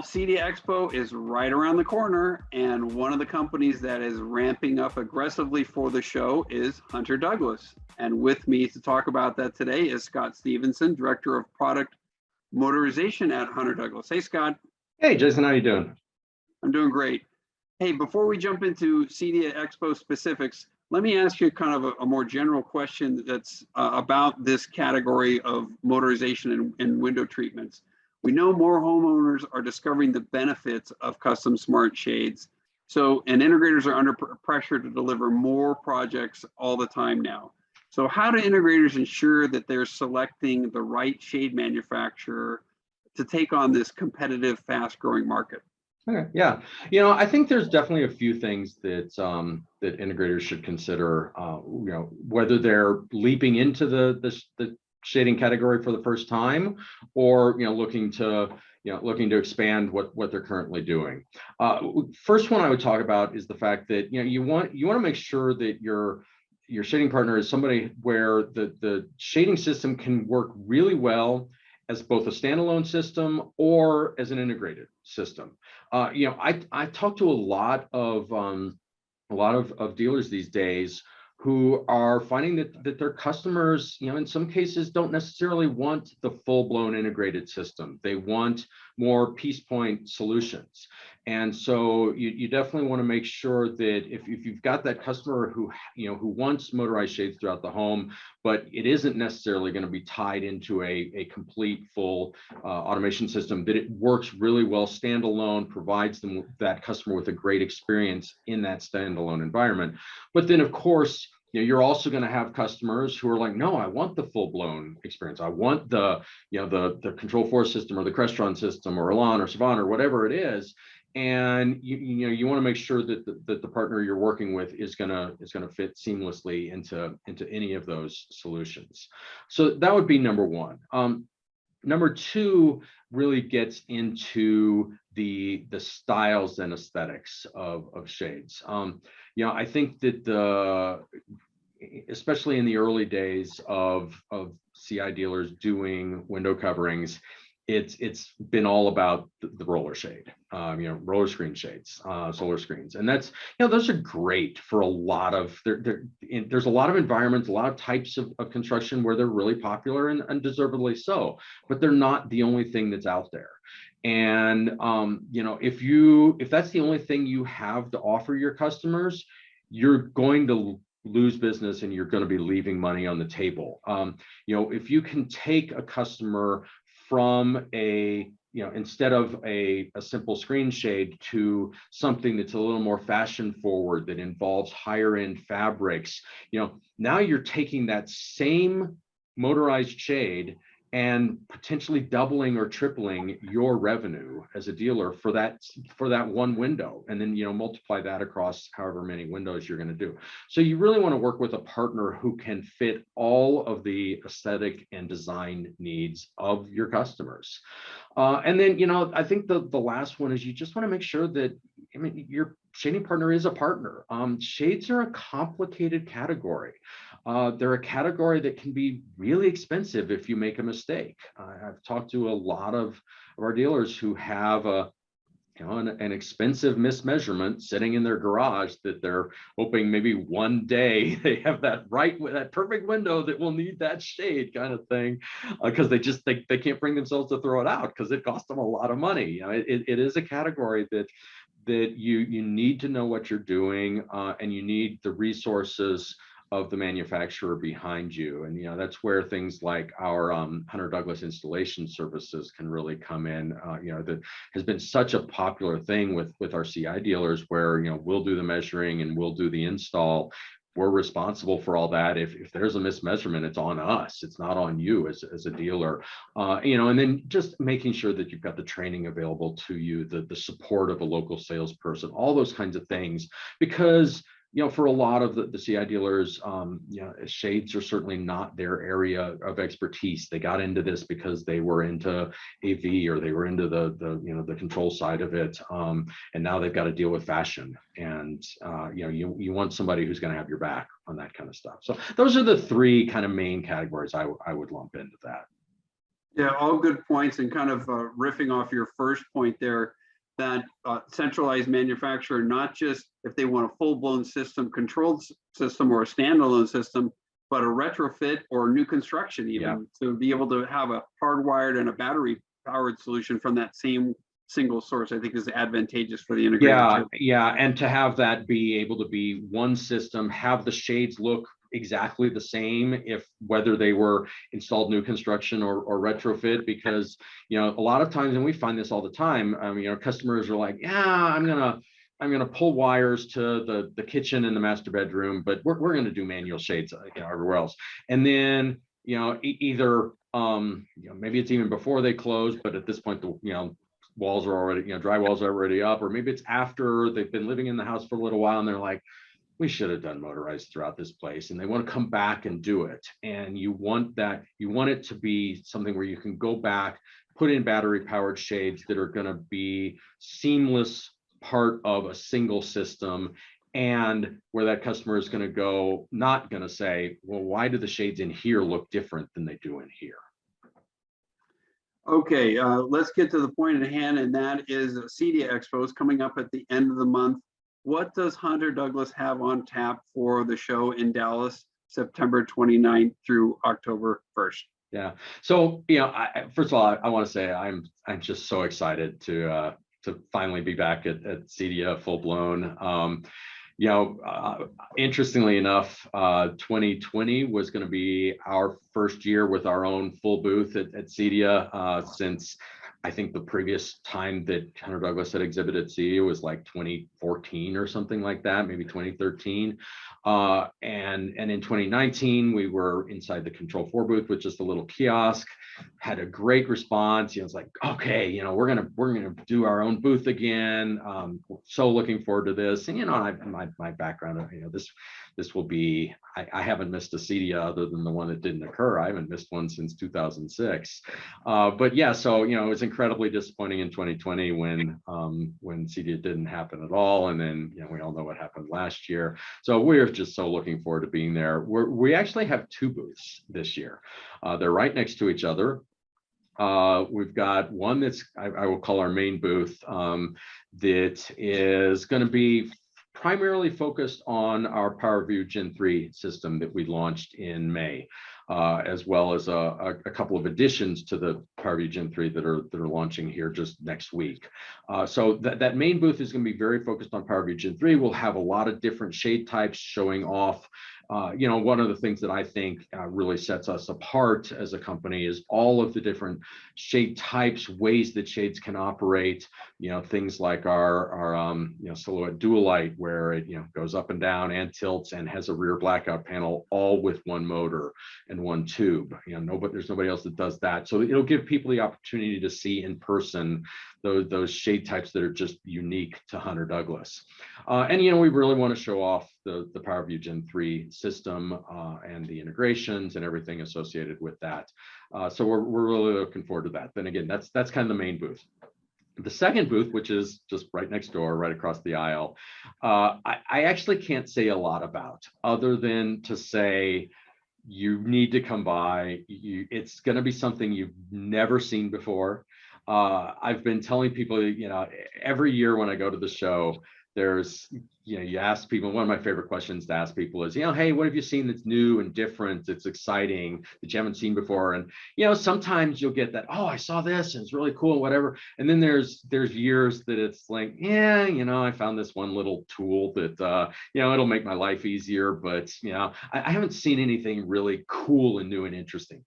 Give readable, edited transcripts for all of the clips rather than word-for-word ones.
CEDIA Expo is right around the corner, and one of the companies that is ramping up aggressively for the show is Hunter Douglas. And with me to talk about that today is Scott Stephenson, Director of Product Motorization at Hunter Douglas. Hey, Scott. Hey, Jason, how you doing? I'm doing great. Hey, before we jump into CEDIA Expo specifics, let me ask you kind of a more general question that's about this category of motorization and window treatments. We know more homeowners are discovering the benefits of custom smart shades. And integrators are under pressure to deliver more projects all the time now. So how do integrators ensure that they're selecting the right shade manufacturer to take on this competitive, fast-growing market? Okay, yeah, I think there's definitely a few things that that integrators should consider. Whether they're leaping into the shading category for the first time, or looking to expand what they're currently doing. First one I would talk about is the fact that you want to make sure that your shading partner is somebody where the shading system can work really well as both a standalone system or as an integrated system. I talk to a lot of dealers these days who are finding that their customers, in some cases, don't necessarily want the full-blown integrated system. They want more piece point solutions. And so you definitely want to make sure that if you've got that customer who wants motorized shades throughout the home, but it isn't necessarily going to be tied into a complete full automation system, that it works really well standalone, provides that customer with a great experience in that standalone environment. But then, of course, you're also going to have customers who are like, no, I want the full-blown experience. I want the Control 4 system or the Crestron system or Elan or Savant or whatever it is. And you want to make sure that the partner you're working with is gonna fit seamlessly into any of those solutions. So that would be number one. Number two really gets into the styles and aesthetics of shades. I think that especially in the early days of CI dealers doing window coverings, it's been all about the roller shade, roller screen shades, solar screens, and that's those are great for a lot of there's a lot of environments, a lot of types of construction where they're really popular and deservedly so, but they're not the only thing that's out there. And if that's the only thing you have to offer your customers, you're going to lose business and you're going to be leaving money on the table. If you can take a customer from instead of a simple screen shade to something that's a little more fashion forward, that involves higher end fabrics, now you're taking that same motorized shade and potentially doubling or tripling your revenue as a dealer for that one window, and then multiply that across however many windows you're going to do. So you really want to work with a partner who can fit all of the aesthetic and design needs of your customers. And then I think the last one is you just want to make sure that your shading partner is a partner. Shades are a complicated category. They're a category that can be really expensive if you make a mistake. I've talked to a lot of our dealers who have an expensive mismeasurement sitting in their garage that they're hoping maybe one day they have that perfect window that will need that shade kind of thing, because they can't bring themselves to throw it out because it costs them a lot of money. It is a category that you need to know what you're doing, and you need the resources of the manufacturer behind you. And that's where things like our Hunter Douglas installation services can really come in. That has been such a popular thing with our CI dealers, where we'll do the measuring and we'll do the install. We're responsible for all that. If there's a mismeasurement, it's on us. It's not on you as a dealer. And then just making sure that you've got the training available to you, the support of a local salesperson, all those kinds of things, because for a lot of the CI dealers, shades are certainly not their area of expertise. They got into this because they were into AV, or they were into the control side of it, and now they've got to deal with fashion. And you want somebody who's going to have your back on that kind of stuff. So those are the three kind of main categories I would lump into that. Yeah, all good points, and kind of riffing off your first point there, that centralized manufacturer, not just if they want a full-blown system, controlled system or a standalone system, but a retrofit or new construction even, to be able to have a hardwired and a battery powered solution from that same single source, I think is advantageous for the integrator too. Yeah, and to have that be able to be one system, have the shades look exactly the same if whether they were installed new construction or retrofit, because a lot of times, and we find this all the time, customers are like, yeah, I'm gonna pull wires to the kitchen and the master bedroom, but we're gonna do manual shades everywhere else. And then either maybe it's even before they close, but at this point the walls are already, drywalls are already up, or maybe it's after they've been living in the house for a little while and they're like, we should have done motorized throughout this place, and they want to come back and do it. And you want it to be something where you can go back, put in battery powered shades that are going to be seamless part of a single system, and where that customer is going to go, not going to say, well, why do the shades in here look different than they do in here? Okay, let's get to the point at hand, and that is CEDIA Expo is coming up at the end of the month. What does Hunter Douglas have on tap for the show in Dallas, September 29th through October 1st? Yeah. So, first of all, I want to say I'm just so excited to finally be back at CEDIA full blown. Interestingly enough, 2020 was going to be our first year with our own full booth at CEDIA, since I think the previous time that Hunter Douglas had exhibited at CEDIA was like 2014 or something like that, maybe 2013. And in 2019, we were inside the Control 4 booth, which is the little kiosk. Had a great response. It's like, okay, we're gonna do our own booth again. So looking forward to this. And my background, this will be, I haven't missed a CEDIA other than the one that didn't occur. I haven't missed one since 2006. But yeah, so it was incredibly disappointing in 2020 when CEDIA didn't happen at all, and then we all know what happened last year. So we're just so looking forward to being there. We actually have two booths this year. They're right next to each other. We've got one that's I will call our main booth, that is going to be primarily focused on our PowerView Gen 3 system that we launched in May, as well as a couple of additions to the PowerView Gen 3 that are launching here just next week. So that main booth is going to be very focused on PowerView Gen 3. We'll have a lot of different shade types showing off. One of the things that I think really sets us apart as a company is all of the different shade types, ways that shades can operate. Things like our silhouette dual light, where it goes up and down and tilts and has a rear blackout panel, all with one motor and one tube. There's nobody else that does that. So it'll give people the opportunity to see in person those shade types that are just unique to Hunter Douglas. And we really want to show off the PowerView Gen 3 system and the integrations and everything associated with that. So we're really looking forward to that. Then again, that's kind of the main booth. The second booth, which is just right next door, right across the aisle, I actually can't say a lot about, other than to say you need to come by. It's going to be something you've never seen before. I've been telling people, every year when I go to the show, there's, you ask people, one of my favorite questions to ask people is, hey, what have you seen that's new and different, that's exciting, that you haven't seen before? And, sometimes you'll get that, oh, I saw this and it's really cool, whatever. And then there's years that it's like, yeah, I found this one little tool that, it'll make my life easier, but, I haven't seen anything really cool and new and interesting.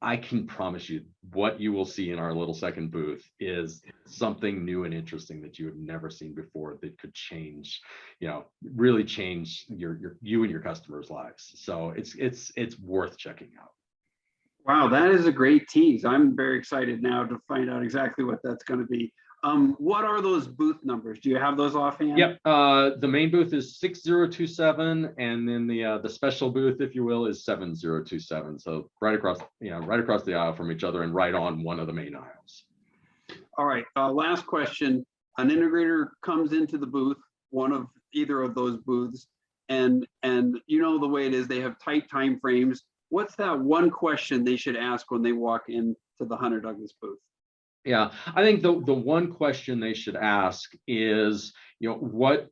I can promise you what you will see in our little second booth is something new and interesting that you have never seen before, that could change, really change you and your customers' lives. So it's worth checking out. Wow, that is a great tease. I'm very excited now to find out exactly what that's going to be. What are those booth numbers? Do you have those offhand? Yep. The main booth is 6027, and then the special booth, if you will, is 7027. So right across the aisle from each other, and right on one of the main aisles. All right. Last question. An integrator comes into the booth, one of either of those booths, and the way it is, they have tight time frames. what's that one question they should ask when they walk into the Hunter Douglas booth? Yeah, I think the one question they should ask is, what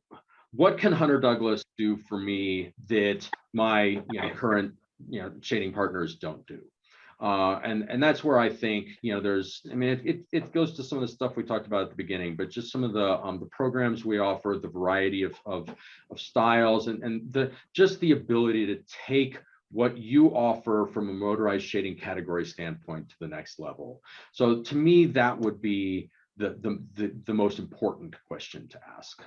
can Hunter Douglas do for me that my current shading partners don't do? And that's where I think it goes to some of the stuff we talked about at the beginning, but just some of the programs we offer, the variety of styles, and the ability to take what you offer from a motorized shading category standpoint to the next level. So to me, that would be the most important question to ask.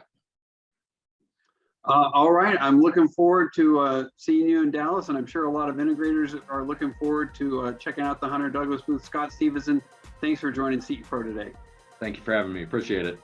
All right, I'm looking forward to seeing you in Dallas, and I'm sure a lot of integrators are looking forward to checking out the Hunter Douglas booth. Scott Stephenson, thanks for joining CE Pro today. Thank you for having me. Appreciate it.